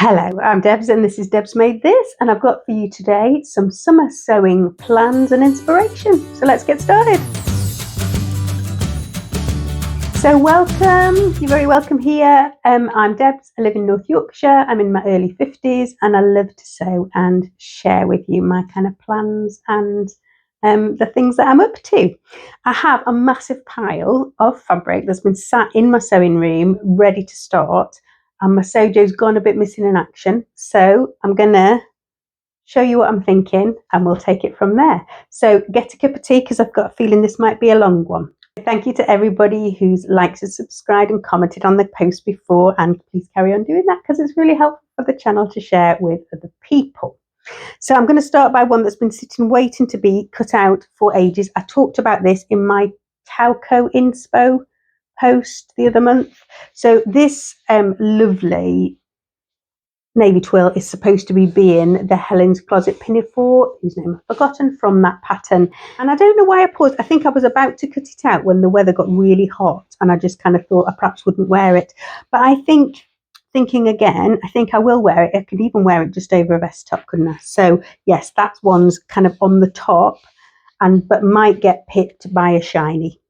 Hello, I'm Debs and this is Debs Made This, and I've got for you today some summer sewing plans and inspiration. So let's get started. So welcome, you're very welcome here. I'm Debs, I live in North Yorkshire, I'm in my early 50s and I love to sew and share with you my kind of plans and the things that I'm up to. I have a massive pile of fabric that's been sat in my sewing room ready to start, and my Sojo's gone a bit missing in action. So I'm gonna show you what I'm thinking and we'll take it from there. So get a cup of tea because I've got a feeling this might be a long one. Thank you to everybody who's liked and subscribed and commented on the post before, and please carry on doing that because it's really helpful for the channel to share with other people. So I'm going to start by one that's been sitting waiting to be cut out for ages. I talked about this in my Talco inspo post the other month. So this lovely navy twill is supposed to be being the Helen's Closet pinafore, whose name I've forgotten, from that pattern. And I don't know why I paused. I think I was about to cut it out when the weather got really hot and I just kind of thought I perhaps wouldn't wear it. But I think, thinking again, I think I will wear it. I could even wear it just over a vest top, couldn't I? So yes, that one's kind of on the top, but might get pipped by a shiny.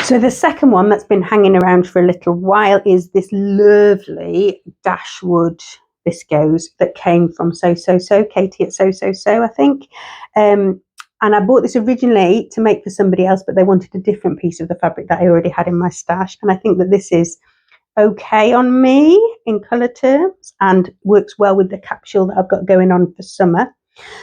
So the second one that's been hanging around for a little while is this lovely Dashwood viscose that came from Katie at So, I think. And I bought this originally to make for somebody else, but they wanted a different piece of the fabric that I already had in my stash. And I think that this is okay on me in colour terms and works well with the capsule that I've got going on for summer.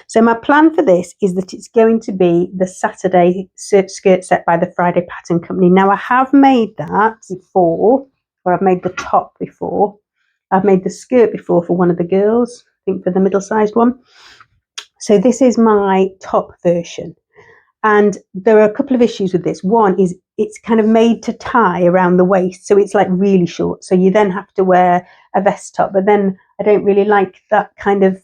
So my plan for this is that it's going to be the Saturday skirt set by the Friday Pattern Company. Now I have made that before, or I've made the top before. I've made the skirt before for one of the girls, I think for the middle-sized one. So this is my top version. And there are a couple of issues with this. One is it's kind of made to tie around the waist, so it's like really short. So you then have to wear a vest top, but then I don't really like that kind of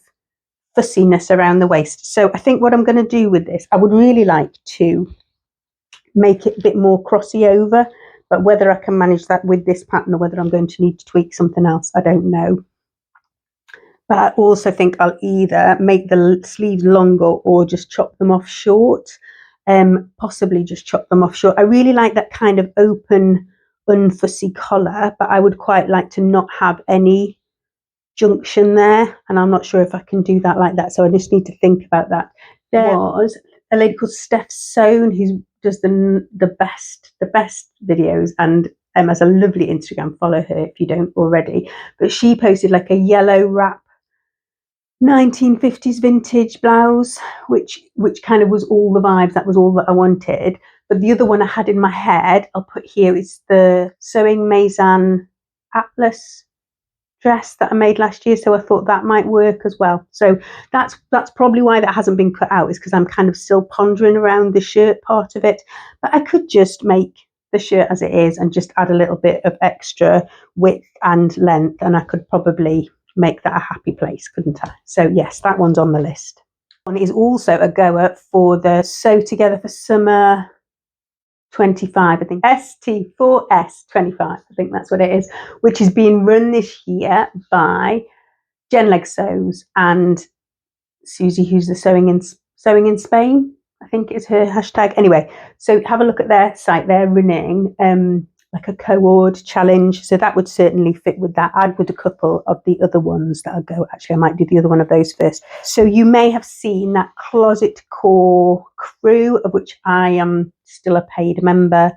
fussiness around the waist. So I think what I'm going to do with this, I would really like to make it a bit more crossy over, but whether I can manage that with this pattern or whether I'm going to need to tweak something else, I don't know. But I also think I'll either make the sleeves longer or just chop them off short, possibly just chop them off short. I really like that kind of open, unfussy collar, but I would quite like to not have any junction there, and I'm not sure if I can do that like that, so I just need to think about that. There was a lady called Steph Sohn who does the best videos, and has a lovely Instagram. Follow her if you don't already. But she posted like a yellow wrap 1950s vintage blouse, which kind of was all the vibes. That was all that I wanted. But the other one I had in my head, I'll put here, is the sewing Masin Atlas dress that I made last year, so I thought that might work as well. So that's probably why that hasn't been cut out, is because I'm kind of still pondering around the shirt part of it. But I could just make the shirt as it is and just add a little bit of extra width and length, and I could probably make that a happy place, couldn't I? So yes, that one's on the list. One is also a goer for the Sew Together for Summer 25, I think, ST4S25, I think that's what it is, which is being run this year by Jen Leg Sews and Susie, who's the sewing in Spain, I think is her hashtag. Anyway, so have a look at their site. They're running like a co-ord challenge, so that would certainly fit with that. I'd with a couple of the other ones that I go. Actually, I might do the other one of those first. So you may have seen that Closet Core crew, of which I am still a paid member,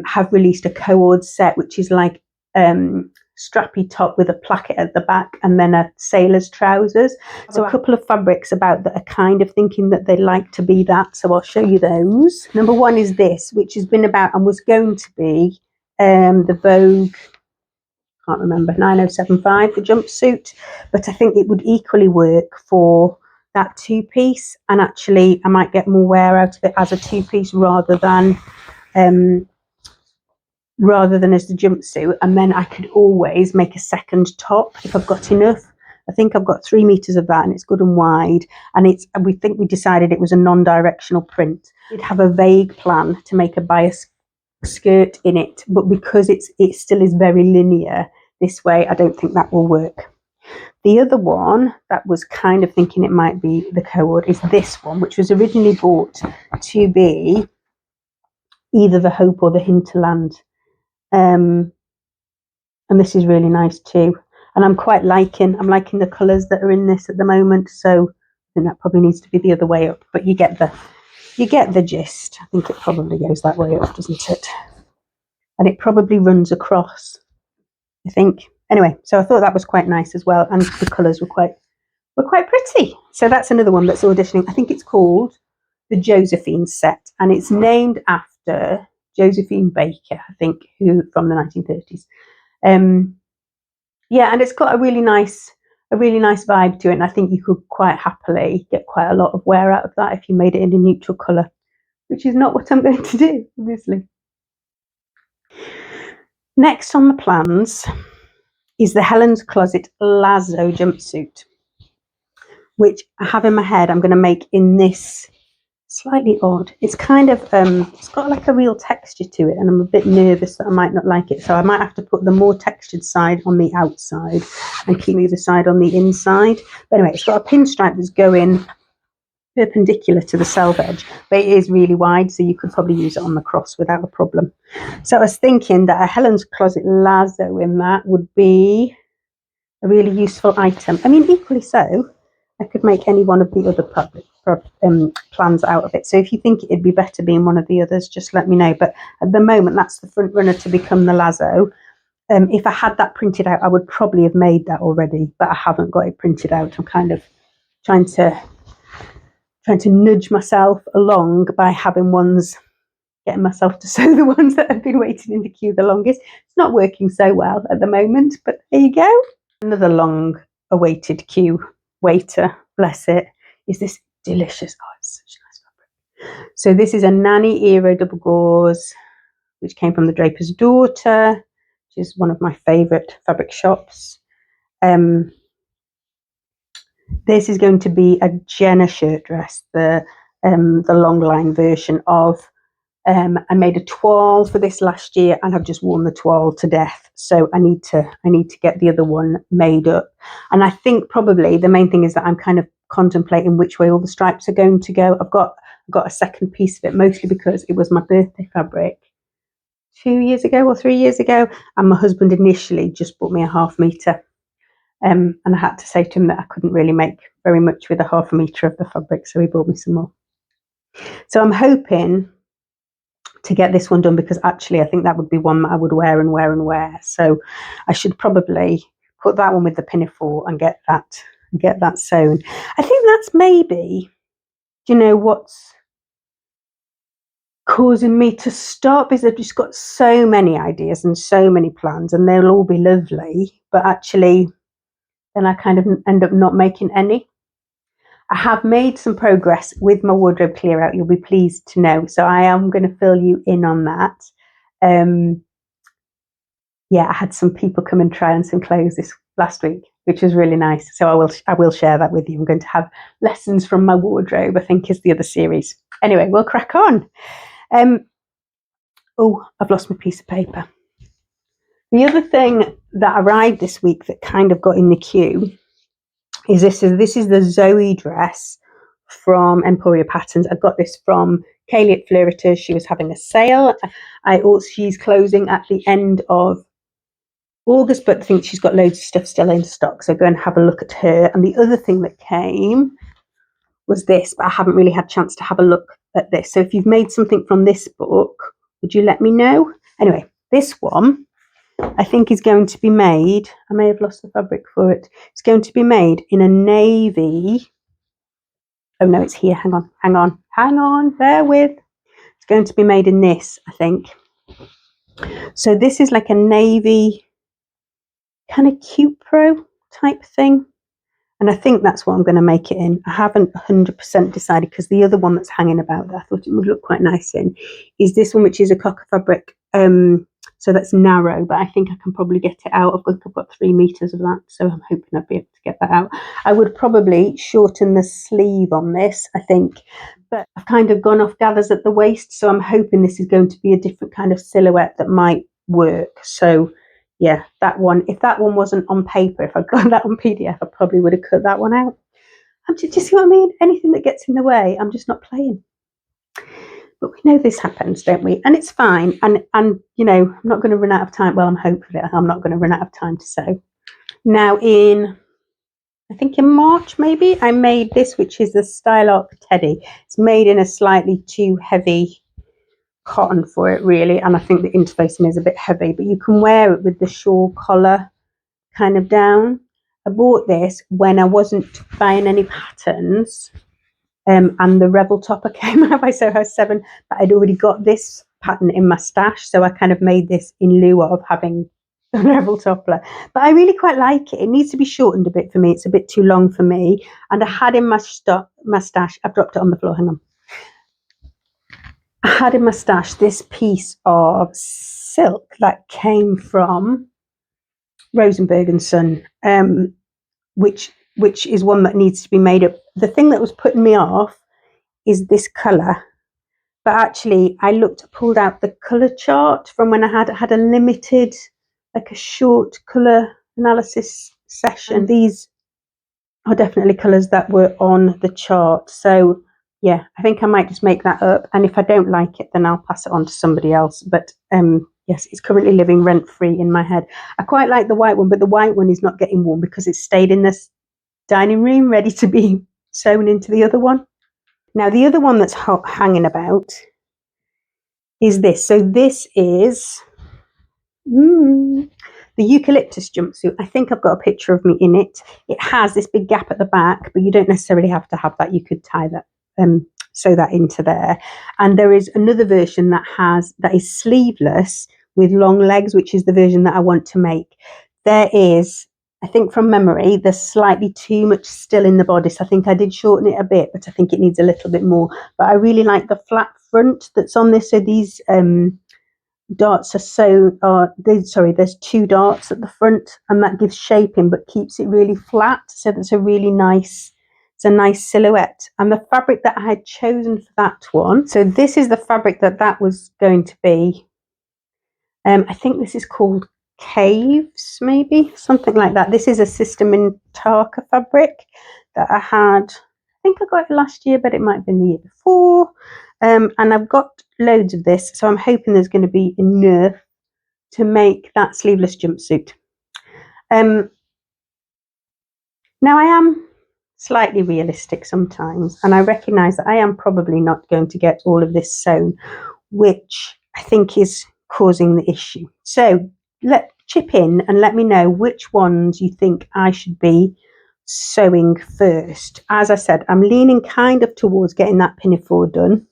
have released a co-ord set, which is like strappy top with a placket at the back and then a sailor's trousers. So a couple of fabrics about that are kind of thinking that they like to be that, so I'll show you those. Number one is this, which has been about and was going to be the Vogue, can't remember, 9075, the jumpsuit, but I think it would equally work for that two-piece, and actually I might get more wear out of it as a two-piece rather than as the jumpsuit. And then I could always make a second top if I've got enough. I think I've got 3 meters of that, and it's good and wide, and we decided it was a non-directional print. We'd have a vague plan to make a bias skirt in it, but because it still is very linear this way, I don't think that will work. The other one that was kind of thinking it might be the cord is this one, which was originally bought to be either the Hope or the Hinterland. And this is really nice too. And I'm liking the colours that are in this at the moment. So I think that probably needs to be the other way up. But you get the gist. I think it probably goes that way up, doesn't it? And it probably runs across, I think. Anyway, so I thought that was quite nice as well, and the colours were quite pretty. So that's another one that's auditioning. I think it's called the Josephine set, and it's named after Josephine Baker, I think, who from the 1930s. Yeah, and it's got a really nice vibe to it, and I think you could quite happily get quite a lot of wear out of that if you made it in a neutral colour, which is not what I'm going to do, obviously. Next on the plans is the Helen's Closet Lazo jumpsuit, which I have in my head I'm going to make in this slightly odd. It's kind of, it's got like a real texture to it, and I'm a bit nervous that I might not like it. So I might have to put the more textured side on the outside and keep the other side on the inside. But anyway, it's got a pinstripe that's going perpendicular to the selve edge, but it is really wide, so you could probably use it on the cross without a problem. So I was thinking that a Helen's Closet Lazo in that would be a really useful item. I mean, equally so, I could make any one of the other plans out of it. So if you think it'd be better being one of the others, just let me know. But at the moment, that's the front runner to become the Lazo. If I had that printed out, I would probably have made that already, but I haven't got it printed out. I'm kind of trying to nudge myself along by getting myself to sew the ones that have been waiting in the queue the longest. It's not working so well at the moment, but there you go. Another long awaited queue waiter, bless it, is this delicious, it's such a nice fabric. So this is a Nanny Era double gauze, which came from the Draper's Daughter, which is one of my favourite fabric shops. This is going to be a Jenna shirt dress, the long line version of. I made a toile for this last year, and I've just worn the toile to death. So I need to get the other one made up. And I think probably the main thing is that I'm kind of contemplating which way all the stripes are going to go. I've got a second piece of it, mostly because it was my birthday fabric 2 years ago or 3 years ago, and my husband initially just bought me a 1/2 metre. And I had to say to him that I couldn't really make very much with a 1/2 metre of the fabric, so he bought me some more. So I'm hoping to get this one done, because actually I think that would be one that I would wear and wear and wear. So I should probably put that one with the pinafore and get that sewn. I think that's maybe, what's causing me to stop, is I've just got so many ideas and so many plans, and they'll all be lovely, but actually then I kind of end up not making any. I have made some progress with my wardrobe clear out, you'll be pleased to know. So I am going to fill you in on that. I had some people come and try on some clothes this last week, which was really nice. So I will share that with you. I'm going to have lessons from my wardrobe, I think, is the other series. Anyway, we'll crack on. I've lost my piece of paper. The other thing that arrived this week that kind of got in the queue is this is the Zoe dress from Emporia Patterns. I got this from Kaylee at Fleuriters. She was having a sale. She's closing at the end of August, but I think she's got loads of stuff still in stock, so go and have a look at her. And the other thing that came was this, but I haven't really had a chance to have a look at this. So if you've made something from this book, would you let me know? Anyway, this one I think is going to be made, I may have lost the fabric for it. It's going to be made in a navy. Oh no, it's here. Hang on, bear with. It's going to be made in this, I think. So this is like a navy kind of Cupro type thing. And I think that's what I'm going to make it in. I haven't 100% decided, because the other one that's hanging about that I thought it would look quite nice in is this one, which is a cocker fabric. So that's narrow, but I think I can probably get it out. I've got 3 meters of that, so I'm hoping I'll be able to get that out. I would probably shorten the sleeve on this, I think, but I've kind of gone off gathers at the waist, so I'm hoping this is going to be a different kind of silhouette that might work. So yeah, that one, if that one wasn't on paper, if I'd got that on PDF, I probably would have cut that one out. Do you see what I mean? Anything that gets in the way, I'm just not playing. But we know this happens, don't we? And it's fine. And you know, I'm not going to run out of time. Well, I'm hopefully I'm not going to run out of time to sew. Now I think in March maybe, I made this, which is the Stylark Teddy. It's made in a slightly too heavy cotton for it really, and I think the interlacing is a bit heavy, but you can wear it with the shawl collar kind of down. I bought this when I wasn't buying any patterns, and the Rebel topper came out by Soho 7, but I'd already got this pattern in my stash, so I kind of made this in lieu of having the Rebel topper. But I really quite like it. It needs to be shortened a bit for me. It's a bit too long for me, and I had in my stash, I've dropped it on the floor, hang on. I had in my stash this piece of silk that came from Rosenberg and Son, which is one that needs to be made up. The thing that was putting me off is this colour, but actually I pulled out the colour chart from when I had a limited, like a short colour analysis session. And these are definitely colours that were on the chart, so yeah, I think I might just make that up, and if I don't like it, then I'll pass it on to somebody else. But yes, it's currently living rent-free in my head. I quite like the white one, but the white one is not getting worn because it's stayed in this dining room ready to be sewn into the other one. Now, the other one that's hanging about is this. So this is the Eucalyptus jumpsuit. I think I've got a picture of me in it. It has this big gap at the back, but you don't necessarily have to have that. You could tie that, sew that into there. And there is another version that is sleeveless with long legs, which is the version that I want to make. There is, I think from memory, there's slightly too much still in the bodice. I think I did shorten it a bit, but I think it needs a little bit more. But I really like the flat front that's on this. So these darts there's 2 darts at the front, and that gives shaping but keeps it really flat. So that's a really nice, it's a nice silhouette. And the fabric that I had chosen for that one, so this is the fabric that was going to be. I think this is called Caves, maybe something like that. This is a Sister Mintaka fabric that I had. I think I got it last year, but it might have been the year before. And I've got loads of this, so I'm hoping there's going to be enough to make that sleeveless jumpsuit. Now I am slightly realistic sometimes, and I recognise that I am probably not going to get all of this sewn, which I think is causing the issue. So chip in and let me know which ones you think I should be sewing first. As I said, I'm leaning kind of towards getting that pinafore done,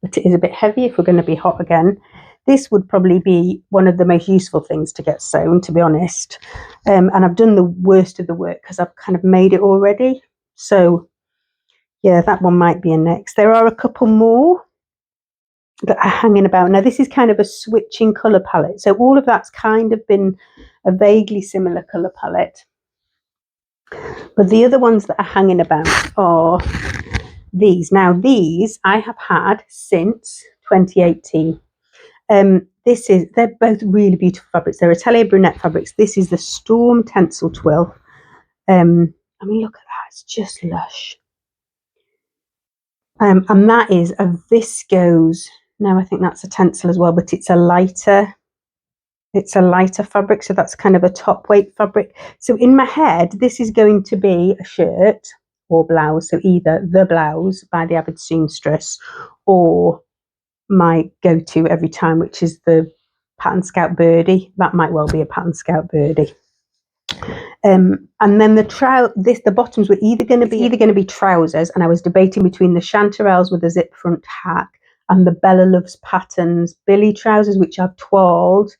but it is a bit heavy if we're going to be hot again. This would probably be one of the most useful things to get sewn, to be honest. And I've done the worst of the work because I've kind of made it already. So yeah, that one might be a next. There are a couple more that are hanging about. Now this is kind of a switching colour palette. So all of that's kind of been a vaguely similar colour palette. But the other ones that are hanging about are these. Now these I have had since 2018. They're both really beautiful fabrics. They're Atelier Brunette fabrics. This is the Storm Tencel Twill. I mean, look at that, it's just lush. And that is a viscose. Now I think that's a tencel as well, but it's a lighter fabric, so that's kind of a top weight fabric. So in my head, this is going to be a shirt or blouse, so either the blouse by the Avid Seamstress or my go-to every time, which is the Pattern Scout Byrdie. That might well be a Pattern Scout Byrdie. And then the bottoms were either going to be trousers, and I was debating between the chanterelles with a zip front hack and the Bella Loves Patterns Billy trousers, which I've twirled,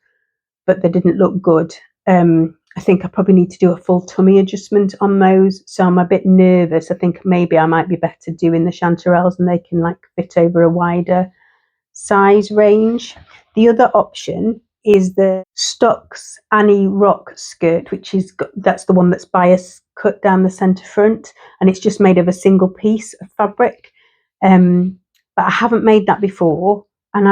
but they didn't look good. I think I probably need to do a full tummy adjustment on those, so I'm a bit nervous. I think maybe I might be better doing the chanterelles, and they can like fit over a wider size range. The other option is the Stokx Annie Rock skirt, that's the one that's bias cut down the centre front, and it's just made of a single piece of fabric. But I haven't made that before, and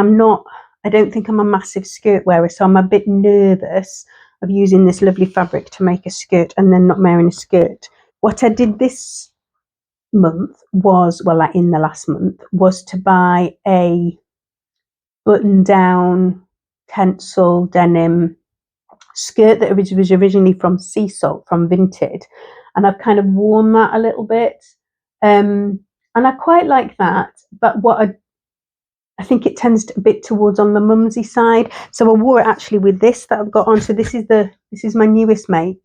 I don't think I'm a massive skirt wearer, so I'm a bit nervous of using this lovely fabric to make a skirt and then not wearing a skirt. What I did this month was, well, like in the last month, was to buy a button-down tencel denim skirt that was originally from Sea Salt, from Vinted, and I've kind of worn that a little bit, and I quite like that. But what I think it tends to a bit towards on the mumsy side, so I wore it actually with this that I've got on. So this is my newest make.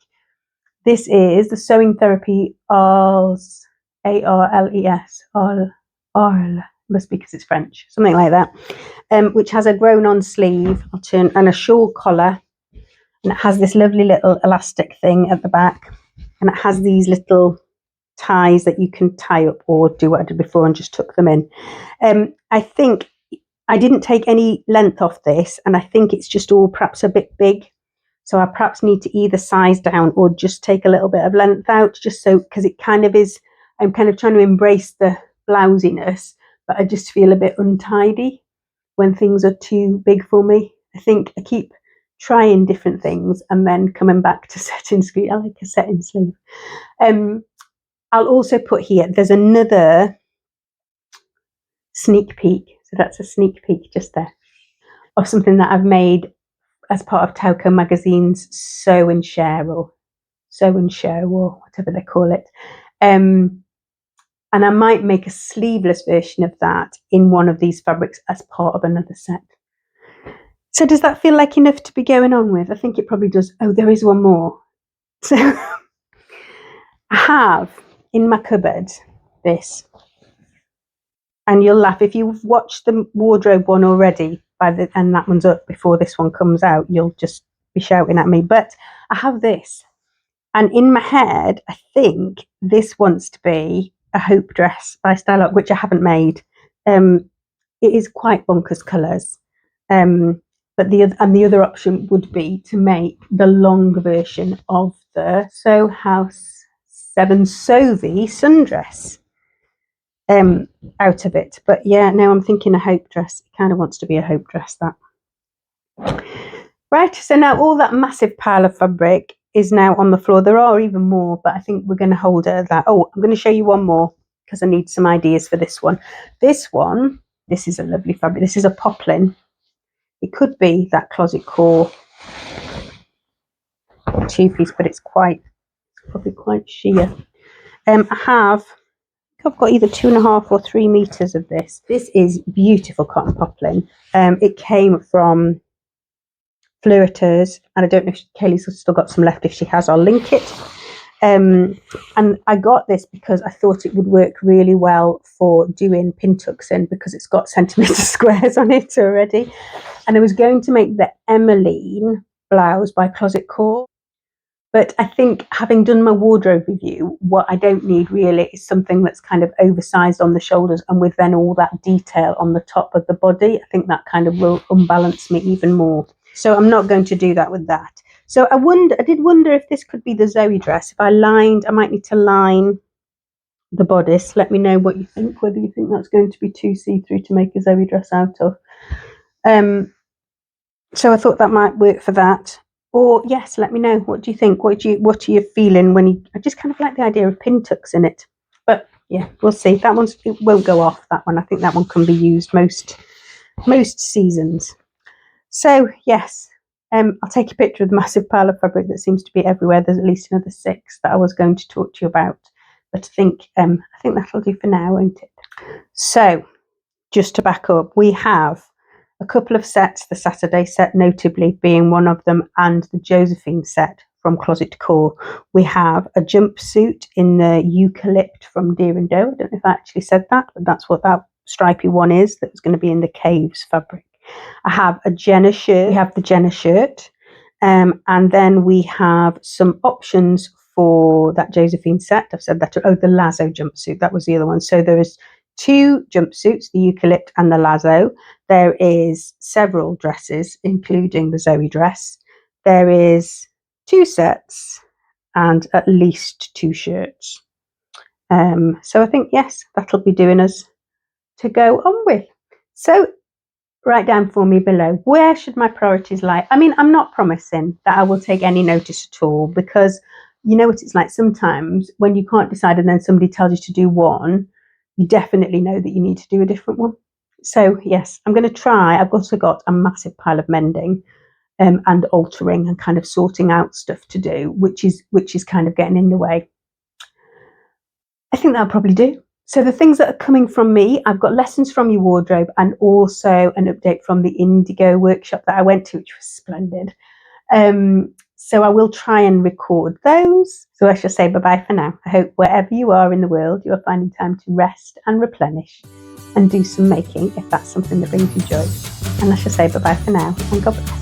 This is the Sewing Therapy Arles, Arles, Arles, must be because it's French, something like that, which has a grown-on sleeve, and a shawl collar, and it has this lovely little elastic thing at the back, and it has these little ties that you can tie up or do what I did before and just tuck them in. I think I didn't take any length off this, and I think it's just all perhaps a bit big. So I perhaps need to either size down or just take a little bit of length out, just so, because it kind of is, I'm kind of trying to embrace the blousiness, but I just feel a bit untidy when things are too big for me. I think I keep trying different things and then coming back to setting sleeve. I like a setting sleeve. I'll also put here, there's another sneak peek. So that's a sneak peek just there of something that I've made as part of Tauco Magazine's Sew and Share or whatever they call it. And I might make a sleeveless version of that in one of these fabrics as part of another set. So does that feel like enough to be going on with? I think it probably does. Oh, there is one more. So I have in my cupboard this. And you'll laugh if you've watched the wardrobe one already, and that one's up before this one comes out, you'll just be shouting at me. But I have this, and in my head, I think this wants to be a hope dress by Style Up, which I haven't made. It is quite bonkers colours, but the other option would be to make the long version of the Sew House 7 Zoe sundress. Out of it. But yeah, now I'm thinking a hope dress. It kind of wants to be a hope dress, that. Right, so now all that massive pile of fabric is now on the floor. There are even more, but I think we're going to hold it at that. Oh, I'm going to show you one more because I need some ideas for this one. This is a lovely fabric. This is a poplin. It could be that closet core two-piece, but it's probably quite sheer. I've got either 2.5 or 3 meters of this. This is beautiful cotton poplin. It came from Fleureteurs, and I don't know if Kaylee's still got some left. If she has, I'll link it. And I got this because I thought it would work really well for doing pin tucks in, because it's got centimetre squares on it already. And I was going to make the Emmeline blouse by Closet Core. But I think, having done my wardrobe review, what I don't need really is something that's kind of oversized on the shoulders and with then all that detail on the top of the body. I think that kind of will unbalance me even more. So I'm not going to do that with that. So I did wonder if this could be the Zoe dress. If I might need to line the bodice. Let me know what you think, whether you think that's going to be too see-through to make a Zoe dress out of. So I thought that might work for that. Or yes, let me know. What do you think? What are you feeling I just kind of like the idea of pin tucks in it. But yeah, we'll see. It won't go off, that one. I think that one can be used most seasons. So yes, I'll take a picture of the massive pile of fabric that seems to be everywhere. There's at least another 6 that I was going to talk to you about. But I think that'll do for now, won't it? So just to back up, we have a couple of sets, the Saturday set notably being one of them, and the Josephine set from Closet Core. We have a jumpsuit in the Eucalyptus from Deer and Doe. I don't know if I actually said that, but that's what that stripy one is, that's going to be in the Caves fabric. I have a Jenna shirt. We have the Jenna shirt. And then we have some options for that Josephine set. I've said that. Oh, the Lazo jumpsuit. That was the other one. So there is 2 jumpsuits, the Eucalypt and the Lazo. There is several dresses, including the Zoe dress. There is 2 sets and at least 2 shirts. So I think, yes, that'll be doing us to go on with. So write down for me below, where should my priorities lie? I mean, I'm not promising that I will take any notice at all, because you know what it's like sometimes when you can't decide and then somebody tells you to do one, you definitely know that you need to do a different one. So yes, I'm going to try. I've also got a massive pile of mending and altering and kind of sorting out stuff to do, which is kind of getting in the way. I think that'll probably do. So the things that are coming from me, I've got lessons from your wardrobe and also an update from the Indigo workshop that I went to, which was splendid. So I will try and record those. So I shall say bye-bye for now. I hope wherever you are in the world, you are finding time to rest and replenish and do some making if that's something that brings you joy. And I shall say bye-bye for now, and God bless.